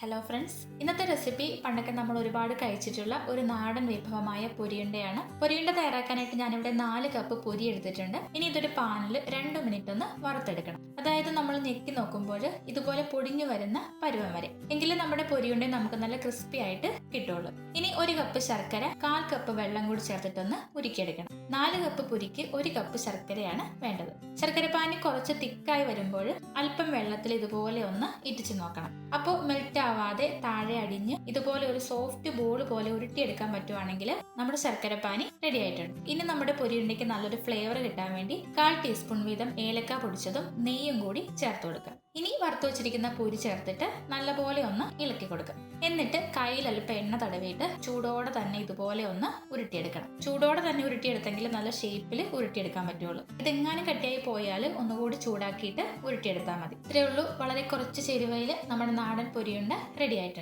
Hello friends, ഇന്നത്തെ recipe പണ്ടൊക്കെ നമ്മൾ ഒരുപാട് കഴിച്ചിട്ടുള്ള ഒരു നാടൻ വിഭവമായ പൊരിയുണ്ടയാണ്. പൊരിയുണ്ട തയ്യാറാക്കാനായിട്ട് ഞാനിവിടെ 4 കപ്പ് പൊരി എടുത്തിട്ടുണ്ട്. ഇനി ഇതൊരു പാനിൽ 2 മിനിറ്റ് ഒന്ന് വറുത്തെടുക്കണം. അതായത് നമ്മൾ ഞെക്കി നോക്കുമ്പോൾ ഇതുപോലെ പൊടിഞ്ഞു വരുന്ന പരുവം വരെ, എങ്കിലും നമ്മുടെ പൊരിയുണ്ട നമുക്ക് നല്ല ക്രിസ്പി ആയിട്ട് കിട്ടുള്ളൂ. ഇനി 1 കപ്പ് ശർക്കര 1/4 കപ്പ് വെള്ളം കൂടി ചേർത്തിട്ടൊന്ന് ഉരുക്കിയെടുക്കണം. 4 കപ്പ് പൊരിക്ക് 1 കപ്പ് ശർക്കരയാണ് വേണ്ടത്. ശർക്കരപ്പാനി കുറച്ച് തിക്കായി വരുമ്പോൾ അല്പം വെള്ളത്തിൽ ഇതുപോലെ ഒന്ന് ഇറ്റിച്ചു നോക്കണം. അപ്പോൾ മെൽറ്റ് ആവാതെ താഴെ അടിഞ്ഞ് ഇതുപോലെ ഒരു സോഫ്റ്റ് ബോൾ പോലെ ഉരുട്ടിയെടുക്കാൻ പറ്റുവാണെങ്കിൽ നമ്മുടെ ശർക്കരപ്പാനി റെഡി ആയിട്ടുണ്ട്. ഇനി നമ്മുടെ പൊരിയുണ്ടയ്ക്ക് നല്ലൊരു ഫ്ലേവർ കിട്ടാൻ വേണ്ടി 1/4 ടീസ്പൂൺ വീതം ഏലക്ക പൊടിച്ചതും നെയ്യും കൂടി ചേർത്ത് കൊടുക്കുക. ഇനി വറുത്ത് വെച്ചിരിക്കുന്ന പൊരി ചേർത്തിട്ട് നല്ലപോലെ ഒന്ന് ഇളക്കി കൊടുക്കുക. എന്നിട്ട് കയ്യിൽ അല്പം എണ്ണ തടവിയിട്ട് ചൂടോടെ തന്നെ ഇതുപോലെ ഒന്ന് ഉരുട്ടിയെടുക്കണം. ചൂടോടെ തന്നെ ഉരുട്ടിയെടുത്തെങ്കിൽ നല്ല ഷേപ്പിൽ ഉരുട്ടിയെടുക്കാൻ പറ്റുള്ളൂ. ഇതെങ്ങാനും കട്ടിയായി പോയാൽ ഒന്നുകൂടി ചൂടാക്കിയിട്ട് ഉരുട്ടിയെടുത്താൽ മതി. ഇത്രയേ ഉള്ളൂ. വളരെ കുറച്ച് ചേരുവയിൽ നമ്മുടെ നാടൻ പൊരിയുണ്ട റെഡി ആയിട്ടുണ്ട്.